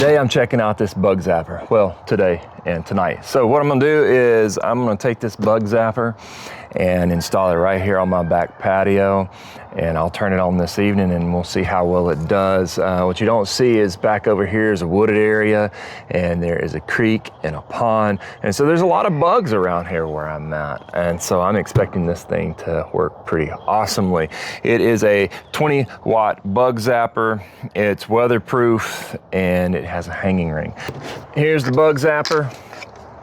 Today I'm checking out this bug zapper. Well, today and tonight. So what I'm gonna do is I'm gonna take this bug zapper and install it right here on my back patio, and I'll turn it on this evening and we'll see how well it does. What you don't see is back over here is a wooded area, and there is a creek and a pond, and so there's a lot of bugs around here where I'm at, and so I'm expecting this thing to work pretty awesomely. It is a 20-watt bug zapper. It's weatherproof and it has a hanging ring. Here's the bug zapper.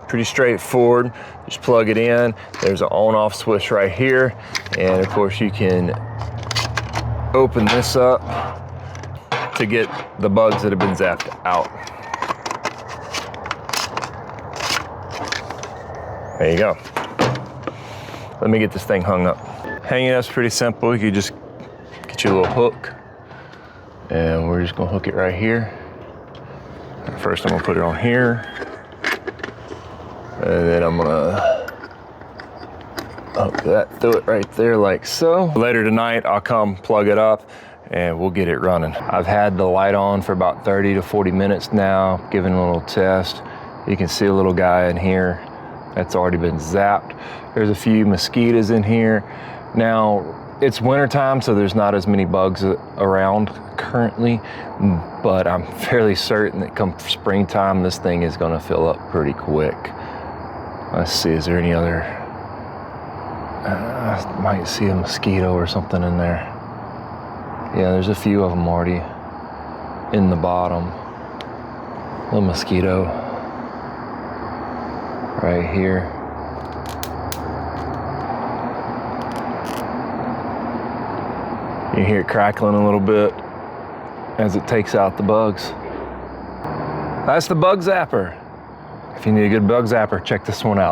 Pretty straightforward. Just plug it in. There's an on-off switch right here, and of course you can open this up to get the bugs that have been zapped out. There you go. Let me get this thing hung up. Hanging up's pretty simple. You just get your little hook, and we're just gonna hook it right here. First I'm gonna put it on here, and then I'm gonna hook that through it right there like so. Later tonight, I'll come plug it up and we'll get it running. I've had the light on for about 30 to 40 minutes now, giving a little test. You can see a little guy in here that's already been zapped. There's a few mosquitoes in here. Now, it's wintertime, so there's not as many bugs around currently, but I'm fairly certain that come springtime, this thing is gonna fill up pretty quick. Let's see, is there any other? I might see a mosquito or something in there. Yeah, there's a few of them already in the bottom. Little mosquito right here. You hear it crackling a little bit as it takes out the bugs. That's the bug zapper. If you need a good bug zapper, check this one out.